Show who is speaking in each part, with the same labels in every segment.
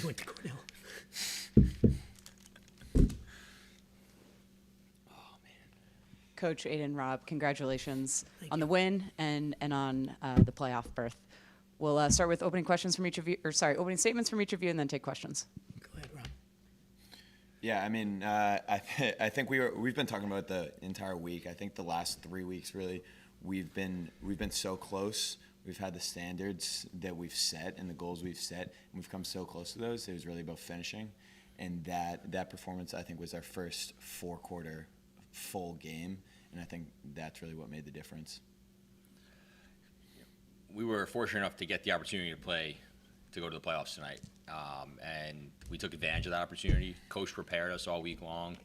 Speaker 1: He went to Cornell.
Speaker 2: Coach Aiden, Rob, congratulations
Speaker 1: Thank
Speaker 2: on
Speaker 1: you.
Speaker 2: the win and on the playoff berth. We'll start with opening questions from each of you, opening statements from each of you, and then take questions.
Speaker 1: Go ahead, Rob.
Speaker 3: Yeah, I mean, I think we've been talking about the entire week. I think the last 3 weeks really, we've been so close. We've had the standards that we've set and the goals we've set, and we've come so close to those. It was really about finishing, and that performance I think was our first 4-quarter full game, and I think that's really what made the difference.
Speaker 4: We were fortunate enough to get the opportunity to go to the playoffs tonight, and we took advantage of that opportunity. Coach prepared us all week long,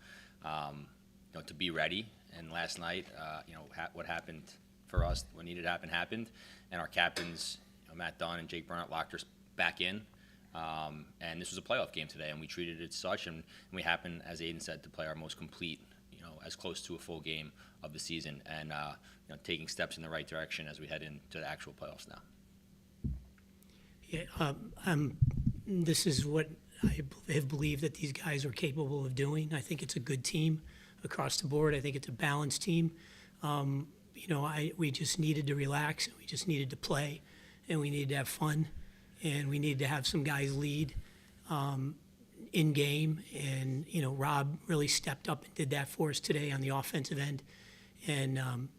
Speaker 4: to be ready. And last night, what happened for us, what needed to happen, happened, and our captains, Matt Dunn and Jake Burnett, locked us back in. And this was a playoff game today, and we treated it as such. And we happened, as Aiden said, to play our most complete, as close to a full game of the season, and taking steps in the right direction as we head into the actual playoffs now.
Speaker 1: Yeah, this is what I have believed that these guys are capable of doing. I think it's a good team across the board. I think it's a balanced team. We just needed to relax, and we just needed to play, and we needed to have fun, and we needed to have some guys lead in game. And Rob really stepped up and did that for us today on the offensive end. And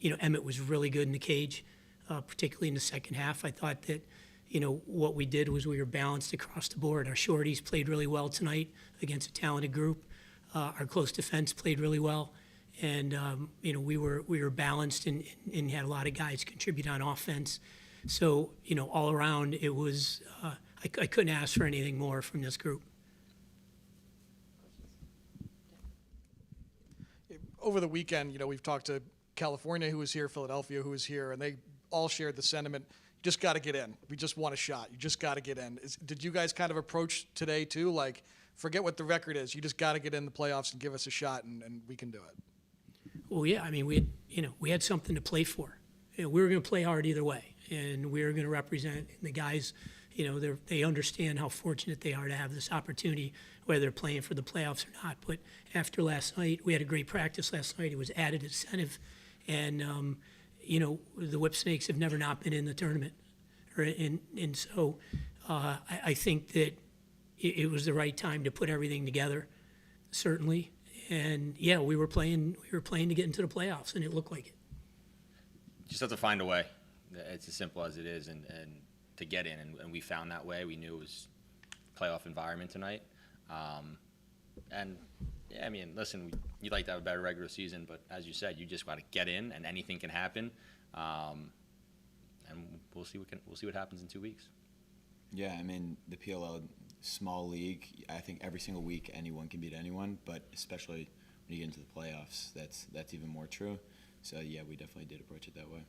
Speaker 1: Emmett was really good in the cage, particularly in the second half. I thought that what we did was we were balanced across the board. Our shorties played really well tonight against a talented group. Our close defense played really well. And we were balanced and had a lot of guys contribute on offense. So all around it was I couldn't ask for anything more from this group.
Speaker 5: Over the weekend, we've talked to California, who was here, Philadelphia, who was here, and they all shared the sentiment, you just got to get in. We just want a shot. You just got to get in. Did you guys kind of approach today, too? Like, forget what the record is. You just got to get in the playoffs and give us a shot, and we can do it.
Speaker 1: Well, yeah, I mean, we had something to play for. We were going to play hard either way, and we were going to represent the guys. They understand how fortunate they are to have this opportunity, whether they're playing for the playoffs or not. But after last night, we had a great practice last night. It was added incentive, and the Whipsnakes have never not been in the tournament, and so I think that it was the right time to put everything together, certainly. And yeah, we were playing to get into the playoffs, and it looked like it.
Speaker 4: Just have to find a way. It's as simple as it is, and to get in, and we found that way. We knew it was a playoff environment tonight. And yeah, I mean, listen, you'd like to have a better regular season, but as you said, you just got to get in, and anything can happen. And we'll see what happens in 2 weeks.
Speaker 3: Yeah, I mean, the PLL, small league, I think every single week anyone can beat anyone, but especially when you get into the playoffs, that's even more true. So yeah, we definitely did approach it that way.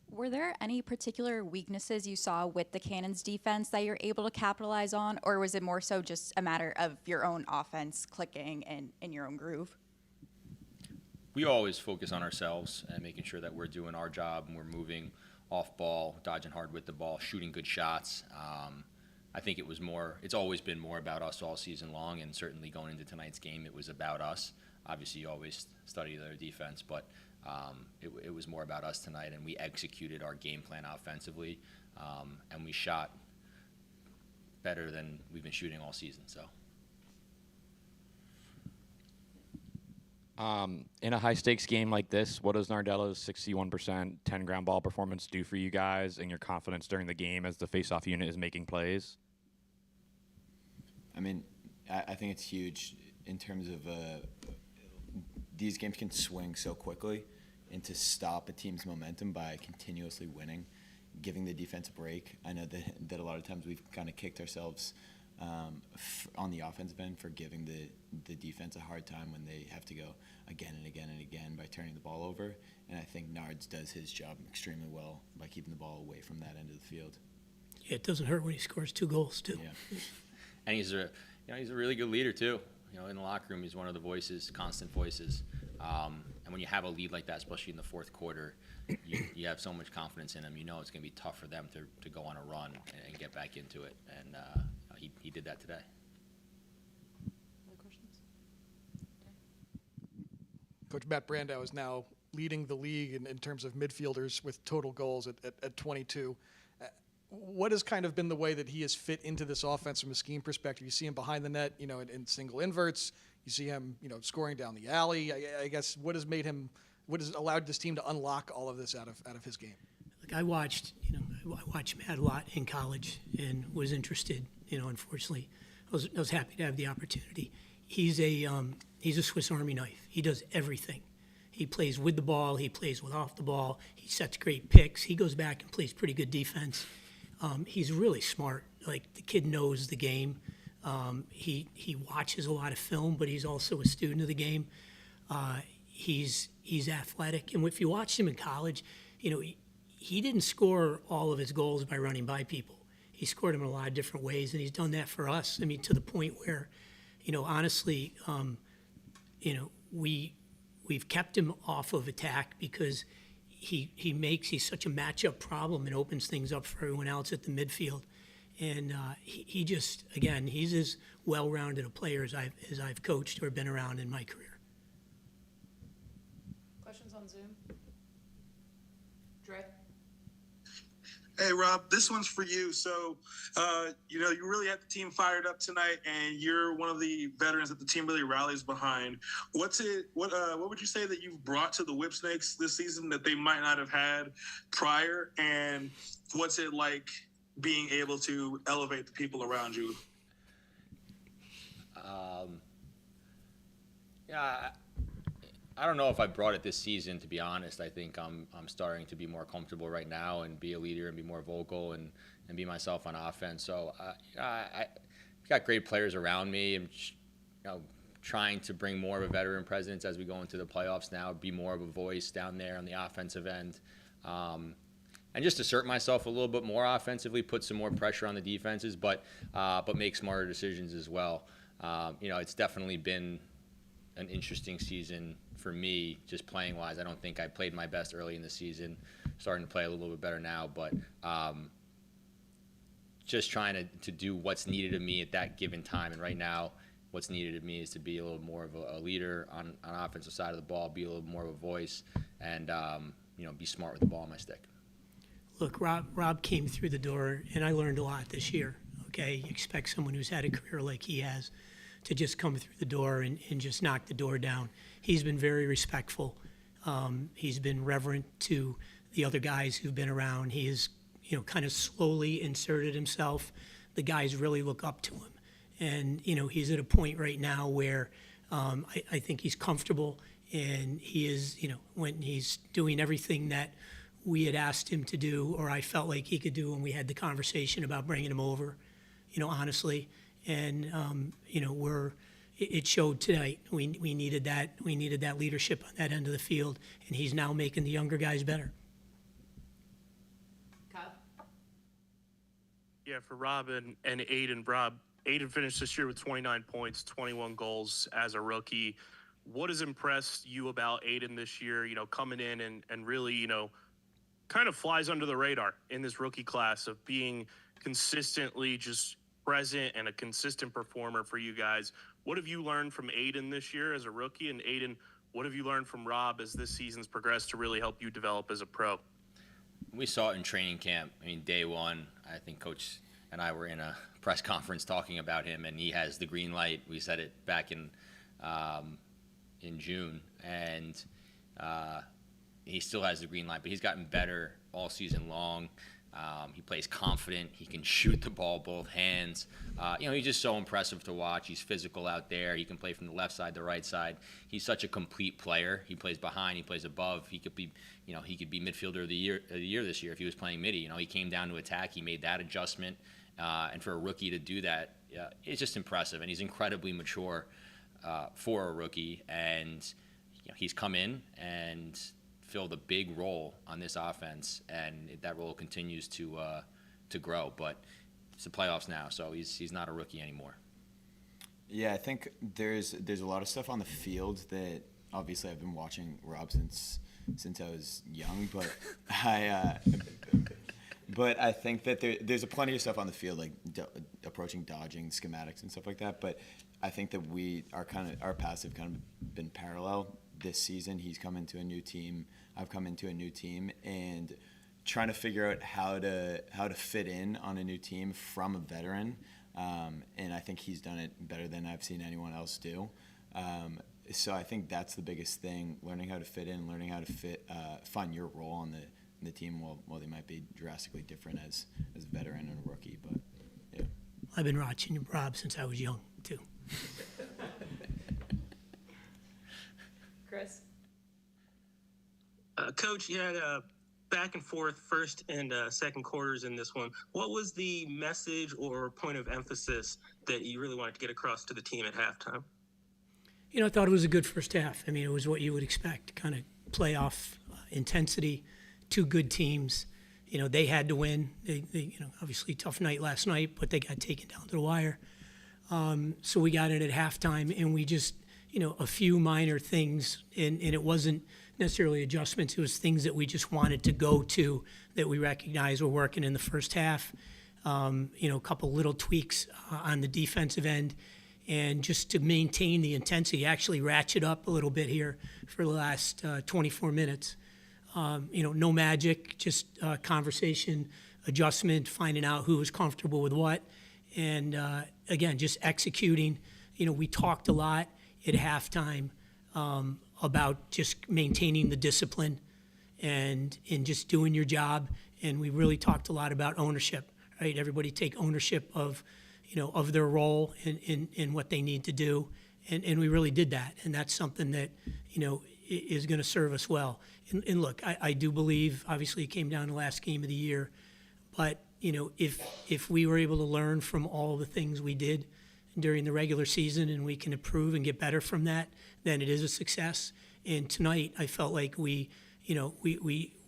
Speaker 6: Were there any particular weaknesses you saw with the Cannons defense that you're able to capitalize on, or was it more so just a matter of your own offense clicking and in your own groove?
Speaker 4: We always focus on ourselves and making sure that we're doing our job and we're moving off ball, dodging hard with the ball, shooting good shots. I think it's always been more about us all season long, and certainly going into tonight's game, it was about us. Obviously, you always study their defense, but it was more about us tonight, and we executed our game plan offensively, and we shot better than we've been shooting all season. So,
Speaker 7: in a high-stakes game like this, what does Nardella's 61%, 10 ground ball performance do for you guys and your confidence during the game as the face-off unit is making plays?
Speaker 3: I mean, I think it's huge in terms of these games can swing so quickly, and to stop a team's momentum by continuously winning, giving the defense a break. I know that a lot of times we've kind of kicked ourselves on the offensive end for giving the defense a hard time when they have to go again and again and again by turning the ball over. And I think Nards does his job extremely well by keeping the ball away from that end of the field.
Speaker 1: Yeah, it doesn't hurt when he scores 2 goals too.
Speaker 4: Yeah. And he's a really good leader too. In the locker room, he's one of the voices, constant voices. And when you have a lead like that, especially in the fourth quarter, you have so much confidence in them. You know it's going to be tough for them to go on a run and get back into it. And he did that today.
Speaker 2: Other questions?
Speaker 5: Coach Matt Brandow is now leading the league in terms of midfielders with total goals at 22. What has kind of been the way that he has fit into this offense from a scheme perspective? You see him behind the net, in single inverts. You see him, scoring down the alley. I guess what has allowed this team to unlock all of this out of his game?
Speaker 1: Look, I watched Matt a lot in college and was interested. Unfortunately, I was happy to have the opportunity. He's a Swiss Army knife. He does everything. He plays with the ball. He plays with off the ball. He sets great picks. He goes back and plays pretty good defense. He's really smart. Like, the kid knows the game. He watches a lot of film, but he's also a student of the game. He's athletic, and if you watched him in college, he didn't score all of his goals by running by people. He scored them in a lot of different ways, and he's done that for us. I mean, to the point where, honestly, we've kept him off of attack because he's such a matchup problem and opens things up for everyone else at the midfield. And he just, again, he's as well-rounded a player as I've coached or been around in my career.
Speaker 2: Questions on Zoom? Dre?
Speaker 8: Hey, Rob, this one's for you. So, you really had the team fired up tonight, and you're one of the veterans that the team really rallies behind. What would you say that you've brought to the Whipsnakes this season that they might not have had prior? And what's it like being able to elevate the people around you?
Speaker 4: I don't know if I brought it this season, to be honest. I think I'm starting to be more comfortable right now and be a leader and be more vocal and be myself on offense. So I got great players around me. I'm trying to bring more of a veteran presence as we go into the playoffs now, be more of a voice down there on the offensive end. And just assert myself a little bit more offensively, put some more pressure on the defenses, but make smarter decisions as well. It's definitely been an interesting season for me, just playing wise. I don't think I played my best early in the season. Starting to play a little bit better now, but just trying to do what's needed of me at that given time. And right now, what's needed of me is to be a little more of a leader on offensive side of the ball, be a little more of a voice, and be smart with the ball on my stick.
Speaker 1: Look, Rob came through the door, and I learned a lot this year. Okay, you expect someone who's had a career like he has to just come through the door and just knock the door down. He's been very respectful. He's been reverent to the other guys who've been around. He has, kind of slowly inserted himself. The guys really look up to him. And, he's at a point right now where I think he's comfortable, and he is, when he's doing everything that we had asked him to do, or I felt like he could do when we had the conversation about bringing him over, honestly. And, it showed tonight. We needed that. We needed that leadership on that end of the field, and he's now making the younger guys better.
Speaker 2: Kyle?
Speaker 9: Yeah, for Rob and Aiden. Rob, Aiden finished this year with 29 points, 21 goals as a rookie. What has impressed you about Aiden this year, coming in and really, kind of flies under the radar in this rookie class of being consistently just present and a consistent performer for you guys? What have you learned from Aiden this year as a rookie? And Aiden, what have you learned from Rob as this season's progressed to really help you develop as a pro?
Speaker 4: We saw it in training camp. I mean, day one, I think Coach and I were in a press conference talking about him, and he has the green light. We said it back in June, and he still has the green light, but he's gotten better all season long. He plays confident. He can shoot the ball both hands. He's just so impressive to watch. He's physical out there. He can play from the left side, the right side. He's such a complete player. He plays behind. He plays above. He could be midfielder of the year this year if he was playing midi. He came down to attack. He made that adjustment, and for a rookie to do that, it's just impressive. And he's incredibly mature for a rookie. And he's come in and filled a big role on this offense, and that role continues to grow. But it's the playoffs now, so he's not a rookie anymore.
Speaker 3: Yeah, I think there's a lot of stuff on the field that obviously I've been watching Rob since I was young, but but I think that there's plenty of stuff on the field, like approaching, dodging, schematics and stuff like that. But I think that our paths have kind of been parallel this season. He's come into a new team. I've come into a new team, and trying to figure out how to fit in on a new team from a veteran. And I think he's done it better than I've seen anyone else do. So I think that's the biggest thing: learning how to fit in, learning how to find your role on the team. While they might be drastically different as a veteran and a rookie, but yeah.
Speaker 1: I've been watching Rob since I was young too.
Speaker 2: Chris?
Speaker 10: Coach, you had a back and forth first and second quarters in this one. What was the message or point of emphasis that you really wanted to get across to the team at halftime?
Speaker 1: I thought it was a good first half. I mean, it was what you would expect, kind of playoff intensity, two good teams. They had to win. They obviously tough night last night, but they got taken down to the wire. So we got in at halftime, and we just, a few minor things, and it wasn't necessarily adjustments. It was things that we just wanted to go to that we recognized were working in the first half. A couple little tweaks on the defensive end, and just to maintain the intensity, actually ratchet up a little bit here for the last 24 minutes. No magic, just conversation, adjustment, finding out who was comfortable with what. And again, just executing. We talked a lot at halftime about just maintaining the discipline and just doing your job. And we really talked a lot about ownership, right? Everybody take ownership of their role in what they need to do. And we really did that. And that's something that, is going to serve us well. And look, I do believe, obviously it came down to the last game of the year, but, if we were able to learn from all the things we did during the regular season and we can improve and get better from that, then it is a success. And tonight I felt like we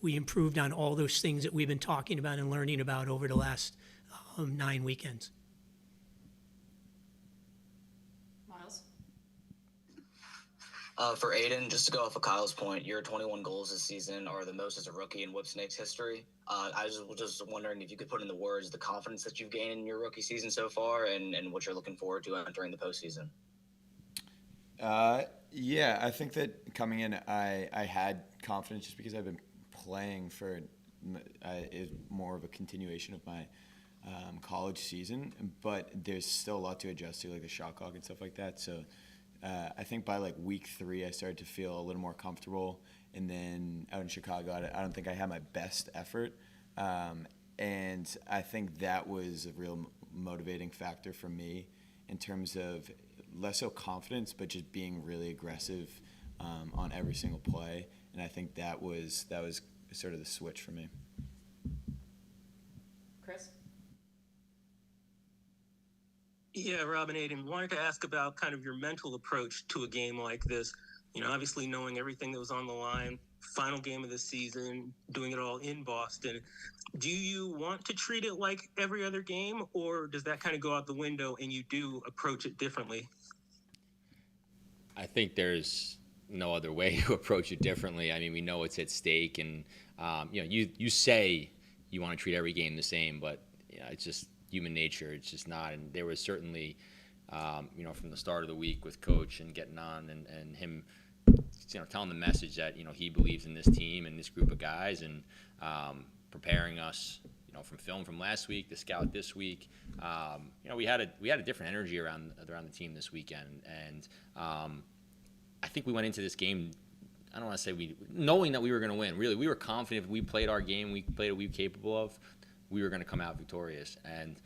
Speaker 1: improved on all those things that we've been talking about and learning about over the last 9 weekends.
Speaker 2: Miles?
Speaker 11: For Aiden, just to go off of Kyle's point, your 21 goals this season are the most as a rookie in Whipsnakes history. I was just wondering if you could put into words the confidence that you've gained in your rookie season so far and what you're looking forward to entering the postseason.
Speaker 3: Yeah, I think that coming in, I had confidence just because I've been playing for is more of a continuation of my college season, but there's still a lot to adjust to, like the shot clock and stuff like that. So I think by like week 3, I started to feel a little more comfortable. And then out in Chicago, I don't think I had my best effort. And I think that was a real motivating factor for me in terms of less so confidence, but just being really aggressive on every single play. And I think that was sort of the switch for me.
Speaker 2: Chris?
Speaker 10: Yeah, Rob and Aiden, wanted to ask about kind of your mental approach to a game like this. Obviously knowing everything that was on the line, final game of the season, doing it all in Boston. Do you want to treat it like every other game, or does that kind of go out the window and you do approach it differently?
Speaker 4: I think there's no other way to approach it differently. I mean, we know it's at stake, and you say you want to treat every game the same, but it's just human nature. It's just not. And there was certainly, from the start of the week with Coach and getting on and him, telling the message that he believes in this team and this group of guys, and preparing us, from film from last week, the scout this week. We had a different energy around the team this weekend, and I think we went into this game. I don't want to say knowing that we were going to win. Really, we were confident if we played our game, we played what we were capable of, we were going to come out victorious. And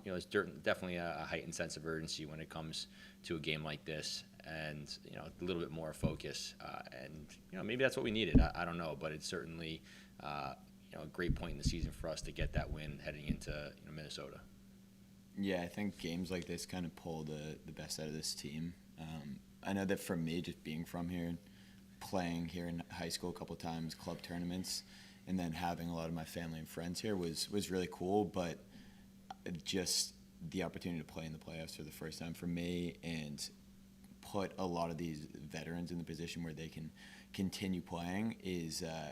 Speaker 4: there's definitely a heightened sense of urgency when it comes to a game like this, and a little bit more focus. And maybe that's what we needed. I don't know, but it's certainly a great point in the season for us to get that win heading into Minnesota.
Speaker 3: Yeah, I think games like this kind of pull the best out of this team. I know that for me, just being from here, playing here in high school a couple of times, club tournaments, and then having a lot of my family and friends here was really cool. But just the opportunity to play in the playoffs for the first time for me, and put a lot of these veterans in the position where they can continue playing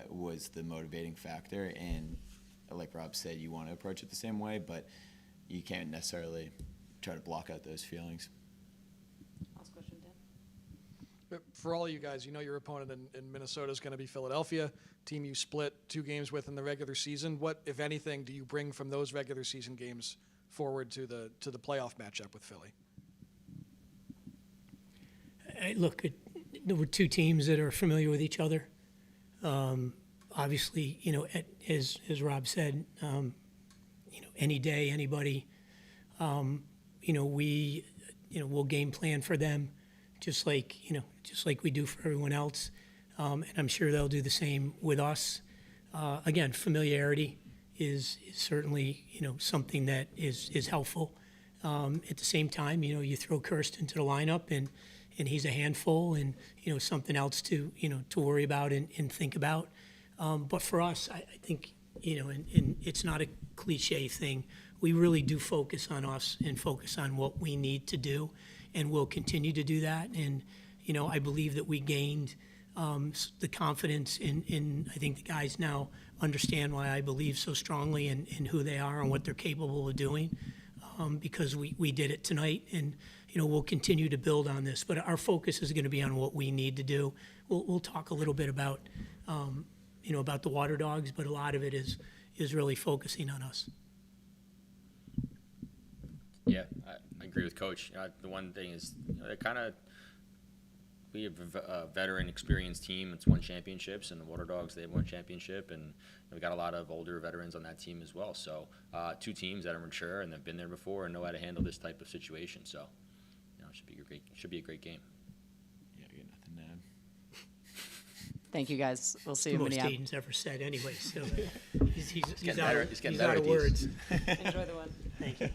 Speaker 3: was the motivating factor. And like Rob said, you want to approach it the same way, but you can't necessarily try to block out those feelings.
Speaker 2: Last question, Dan.
Speaker 5: But for all you guys, you know your opponent in Minnesota is going to be Philadelphia, team you split 2 games with in the regular season. What, if anything, do you bring from those regular season games forward to the playoff matchup with Philly?
Speaker 1: Look, there were 2 teams that are familiar with each other. Obviously, as Rob said, any day, anybody, we'll game plan for them, just like we do for everyone else. And I'm sure they'll do the same with us. Again, familiarity is certainly, something that is helpful. At the same time, you throw Kirst into the lineup and he's a handful and, something else to worry about and think about. But for us, I think, and it's not a cliche thing. We really do focus on us and focus on what we need to do, and we'll continue to do that. And, I believe that we gained the confidence in I think the guys now understand why I believe so strongly in who they are and what they're capable of doing, because we did it tonight. And, we'll continue to build on this. But our focus is going to be on what we need to do. We'll talk a little bit about, about the Water Dogs, but a lot of it is really focusing on us.
Speaker 4: Yeah, I agree with Coach. The one thing is, we have a veteran, experienced team. It's won championships, and the Water Dogs, they've won championship, and we got a lot of older veterans on that team as well. So 2 teams that are mature and have been there before and know how to handle this type of situation. So, it should be a great game.
Speaker 3: Yeah, I got nothing to add.
Speaker 2: Thank you, guys. We'll see you in
Speaker 1: Most
Speaker 2: Minneapolis.
Speaker 1: Aiden's ever said anyway, so he's
Speaker 4: getting
Speaker 1: out
Speaker 4: better.
Speaker 1: of,
Speaker 4: He's getting
Speaker 1: he's
Speaker 4: better
Speaker 1: out
Speaker 4: at
Speaker 1: of
Speaker 4: these.
Speaker 1: words.
Speaker 2: Enjoy the one.
Speaker 1: Thank you.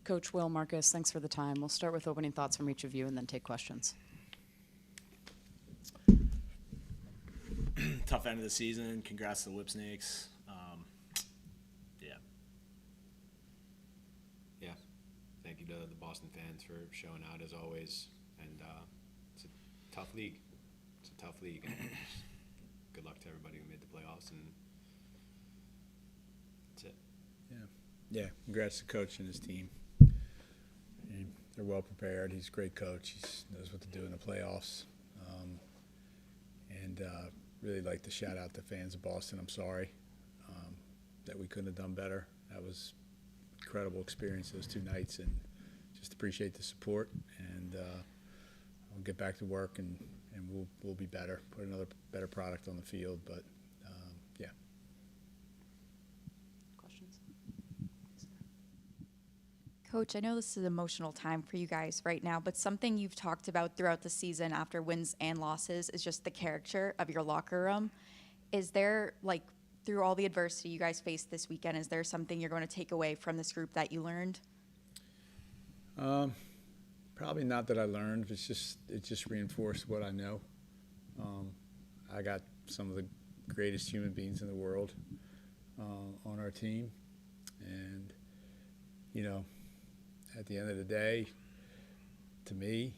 Speaker 2: Coach Will, Marcus, thanks for the time. We'll start with opening thoughts from each of you and then take questions.
Speaker 12: Tough end of the season. Congrats to the Whipsnakes. Yeah.
Speaker 13: Yeah. Thank you to the Boston fans for showing out as always. And it's a tough league. It's a tough league. And good luck to everybody who made the playoffs. And that's it.
Speaker 14: Yeah, congrats to coach and his team. They're well prepared. He's a great coach. He knows what to do in the playoffs. And really like to shout out the fans of Boston. I'm sorry that we couldn't have done better. That was an incredible experience those 2 nights, and just appreciate the support. And we'll get back to work, and we'll be better. Put another better product on the field. But yeah.
Speaker 2: Questions?
Speaker 6: Coach, I know this is an emotional time for you guys right now, but something you've talked about throughout the season after wins and losses is just the character of your locker room. Is there, like, through all the adversity you guys faced this weekend, is there something you're going to take away from this group that you learned?
Speaker 14: Probably not that I learned. It just reinforced what I know. I got some of the greatest human beings in the world on our team, and at the end of the day, to me,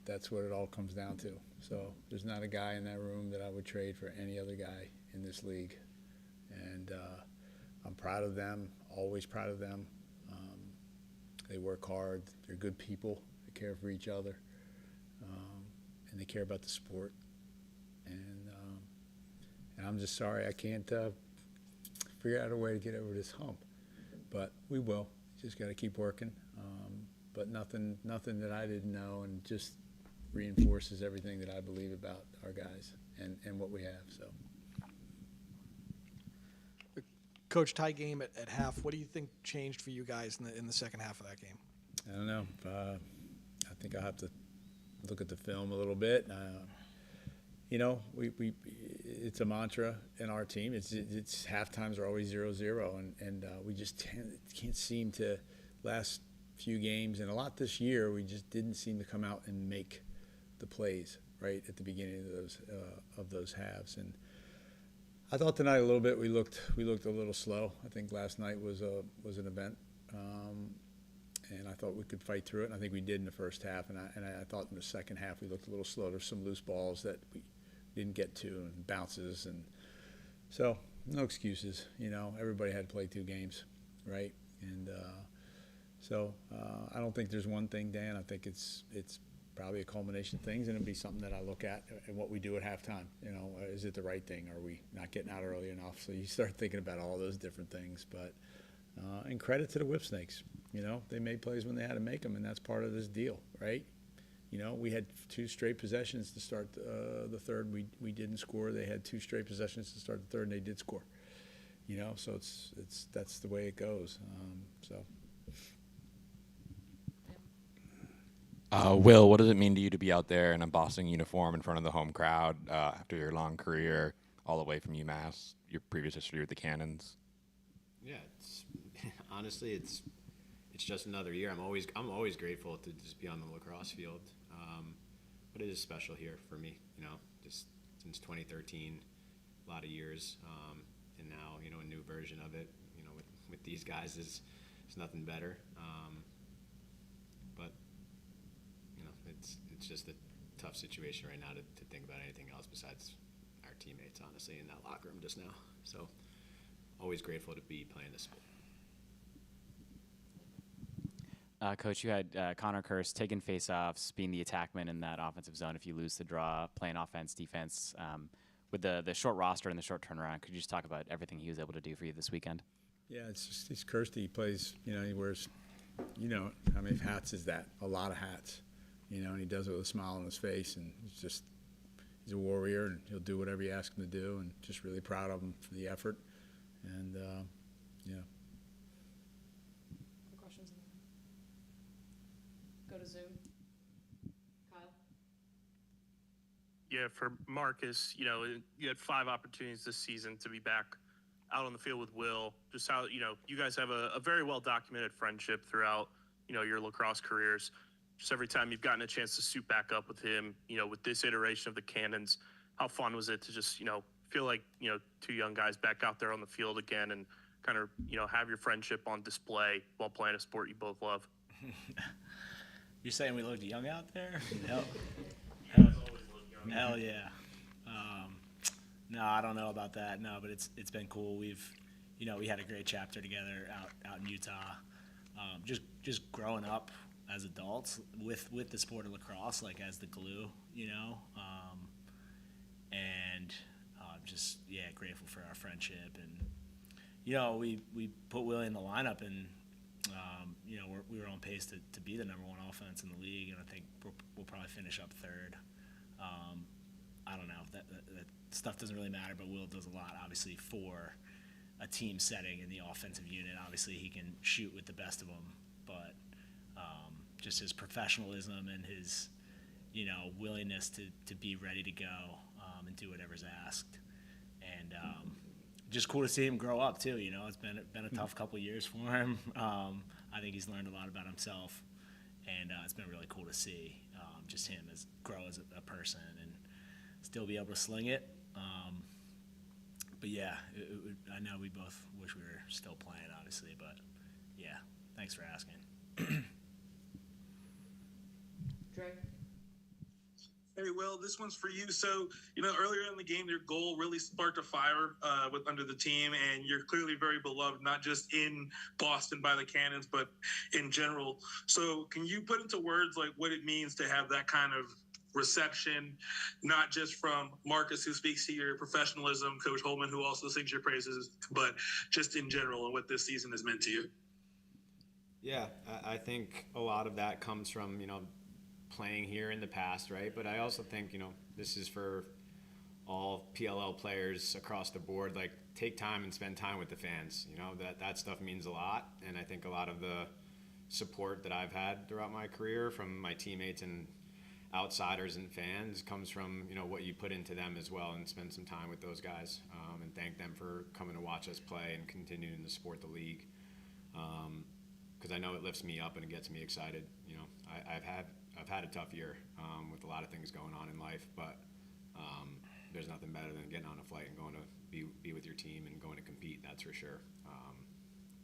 Speaker 14: that's what it all comes down to. So there's not a guy in that room that I would trade for any other guy in this league. And I'm proud of them, always proud of them. They work hard. They're good people. They care for each other. And they care about the sport. And I'm just sorry I can't figure out a way to get over this hump. But we will. Just got to keep working, but nothing that I didn't know, and just reinforces everything that I believe about our guys and what we have. So,
Speaker 5: Coach, tie game at half. What do you think changed for you guys in the second half of that game?
Speaker 14: I don't know. I think I'll have to look at the film a little bit. We it's a mantra in our team. It's halftimes are always 0-0, and we just can't seem to, last few games and a lot this year, we just didn't seem to come out and make the plays right at the beginning of those halves. And I thought tonight a little bit we looked a little slow. I think last night was an event, and I thought we could fight through it. And I think we did in the first half, and I thought in the second half we looked a little slow. There's some loose balls that we didn't get to, and bounces, and so no excuses. Everybody had to play 2 games, right? And so I don't think there's one thing, Dan. I think it's probably a culmination of things, and it'll be something that I look at and what we do at halftime. Is it the right thing? Are we not getting out early enough? So you start thinking about all those different things. But and credit to the Whipsnakes. They made plays when they had to make them, and that's part of this deal, right? We had 2 straight possessions to start the third. We didn't score. They had 2 straight possessions to start the third, and they did score. So that's the way it goes.
Speaker 7: Will, what does it mean to you to be out there in a Boston uniform in front of the home crowd after your long career, all the way from UMass, your previous history with the Cannons?
Speaker 13: Yeah, honestly, it's just another year. I'm always grateful to just be on the lacrosse field. But it is special here for me, just since 2013, a lot of years, and now a new version of it, with these guys is nothing better. But it's just a tough situation right now to think about anything else besides our teammates, honestly, in that locker room just now. So always grateful to be playing this sport.
Speaker 15: Coach, you had Connor Kurse taking faceoffs, being the attackman in that offensive zone. If you lose the draw, playing offense, defense, with the short roster and the short turnaround, could you just talk about everything he was able to do for you this weekend?
Speaker 14: Yeah, he's Kurse. He plays. He wears. How many hats is that? A lot of hats. And he does it with a smile on his face, and he's a warrior, and he'll do whatever you ask him to do, and just really proud of him for the effort. And
Speaker 2: Questions? Go to Zoom. Kyle?
Speaker 9: Yeah, for Marcus, you had 5 opportunities this season to be back out on the field with Will, just how, you guys have a very well documented friendship throughout, your lacrosse careers. Just every time you've gotten a chance to suit back up with him, with this iteration of the Cannons, how fun was it to just, feel like, two young guys back out there on the field again and kind of, have your friendship on display while playing a sport you both love?
Speaker 12: You're saying we looked young out there? Hell yeah. No, I don't know about that. No, but it's been cool. We've, we had a great chapter together out in Utah. Just growing up as adults with the sport of lacrosse, like as the glue, and just grateful for our friendship. And we put Willie in the lineup, and we were on pace to be the number one offense in the league, and I think we'll probably finish up third. I don't know, that stuff doesn't really matter, but Will does a lot, obviously, for a team setting in the offensive unit. Obviously, he can shoot with the best of them, but just his professionalism and his, willingness to be ready to go and do whatever's asked. And just cool to see him grow up, too. It's been a tough couple of years for him. I think he's learned a lot about himself, and it's been really cool to see just him grow as a person and still be able to sling it. But yeah, I know we both wish we were still playing, obviously, but yeah, thanks for asking.
Speaker 2: Dre?
Speaker 8: Hey, Will, this one's for you. So, earlier in the game, your goal really sparked a fire under the team, and you're clearly very beloved, not just in Boston by the Cannons, but in general. So can you put into words like what it means to have that kind of reception, not just from Marcus, who speaks to your professionalism, Coach Holman, who also sings your praises, but just in general and what this season has meant to you?
Speaker 13: Yeah, I think a lot of that comes from, playing here in the past, right? But I also think, this is for all PLL players across the board. Like, take time and spend time with the fans. That stuff means a lot. And I think a lot of the support that I've had throughout my career from my teammates and outsiders and fans comes from, what you put into them as well, and spend some time with those guys and thank them for coming to watch us play and continuing to support the league. Because I know it lifts me up and it gets me excited. I've had a tough year with a lot of things going on in life, but there's nothing better than getting on a flight and going to be with your team and going to compete. That's for sure.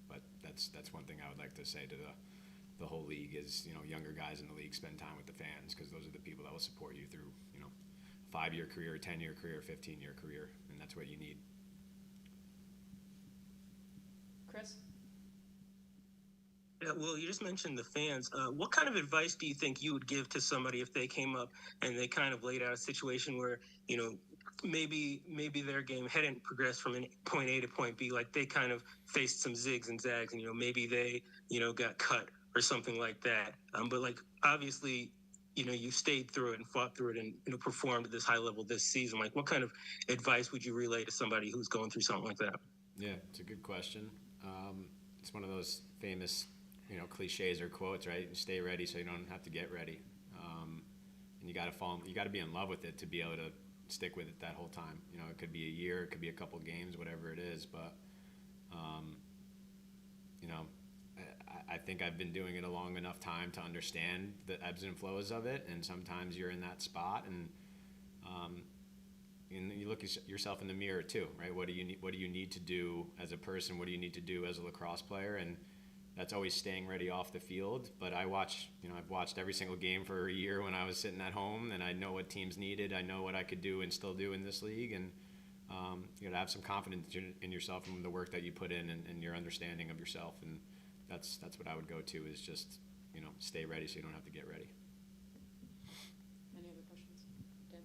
Speaker 13: But that's one thing I would like to say to the whole league is, younger guys in the league spend time with the fans, because those are the people that will support you through, 5-year career, 10-year career, 15-year career, and that's what you need.
Speaker 2: Chris?
Speaker 10: Yeah, well, you just mentioned the fans. What kind of advice do you think you would give to somebody if they came up and they kind of laid out a situation where, maybe their game hadn't progressed from point A to point B, like they kind of faced some zigs and zags, and, maybe they, got cut or something like that. But like, obviously, you stayed through it and fought through it and, performed at this high level this season. Like, what kind of advice would you relay to somebody who's going through something like that?
Speaker 13: Yeah, it's a good question. It's one of those famous, cliches or quotes, right? Stay ready so you don't have to get ready. And you got to be in love with it to be able to stick with it that whole time. It could be a year, it could be a couple games, whatever it is. But, I think I've been doing it a long enough time to understand the ebbs and flows of it. And sometimes you're in that spot, and you look at yourself in the mirror too, right? What do you need to do as a person? What do you need to do as a lacrosse player? And that's always staying ready off the field. But I've watched every single game for a year when I was sitting at home, and I know what teams needed. I know what I could do and still do in this league. And you got to have some confidence in yourself and the work that you put in, and your understanding of yourself. And that's what I would go to, is just, stay ready so you don't have to get ready.
Speaker 2: Any other questions? Dan?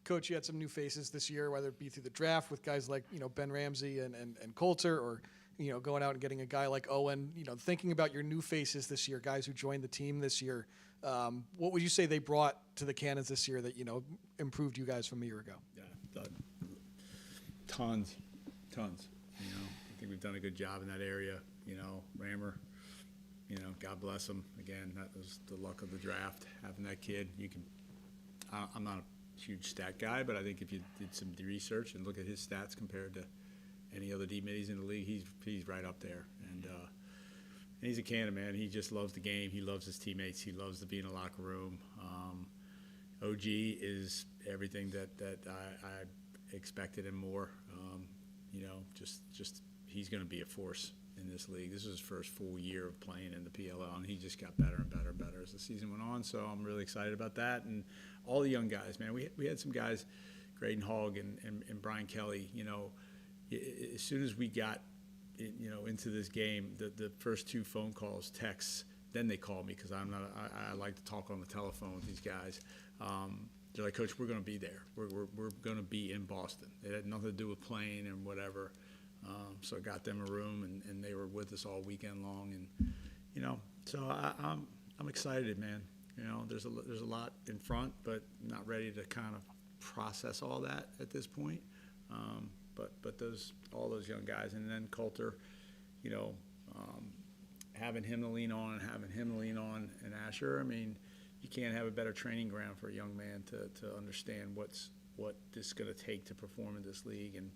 Speaker 5: Coach, you had some new faces this year, whether it be through the draft with guys like, Ben Ramsey and Coulter, or, going out and getting a guy like Owen. Thinking about your new faces this year, guys who joined the team this year, what would you say they brought to the Cannons this year that, improved you guys from a year ago?
Speaker 14: Yeah, tons. I think we've done a good job in that area. Rammer, God bless him. Again, that was the luck of the draft, having that kid. I'm not a huge stat guy, but I think if you did some research and look at his stats compared to any other D middies in the league, he's right up there. And he's a cannon, man. He just loves the game. He loves his teammates. He loves to be in a locker room. OG is everything that I expected and more. Just he's going to be a force in this league. This is his first full year of playing in the PLL, and he just got better and better and better as the season went on. So I'm really excited about that. And all the young guys, man. We had some guys, Graydon Hogg and Brian Kelly. As soon as we got into this game, the first 2 phone calls, texts, then they called me because I like to talk on the telephone with these guys. They're like, Coach, we're going to be there. We're going to be in Boston. It had nothing to do with playing and whatever. So I got them a room, and they were with us all weekend long. And so I'm excited, man. There's a lot in front, but not ready to kind of process all that at this point. But all those young guys, and then Coulter, having him to lean on and Asher. I mean, you can't have a better training ground for a young man to understand what this is going to take to perform in this league. And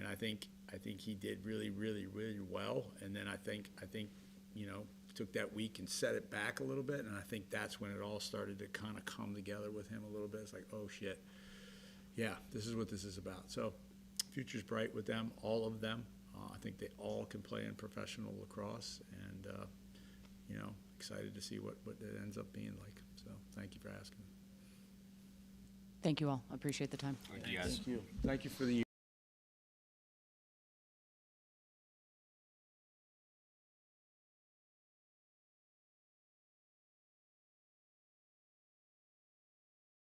Speaker 14: I think he did really, really, really well. And then I think took that week and set it back a little bit. And I think that's when it all started to kind of come together with him a little bit. It's like, oh shit, yeah, this is what this is about. So future's bright with them, all of them. I think they all can play in professional lacrosse, and excited to see what it ends up being like. So thank you for asking.
Speaker 2: Thank you all. I appreciate the time.
Speaker 4: Thank you guys.
Speaker 14: Thank you. Thank you for the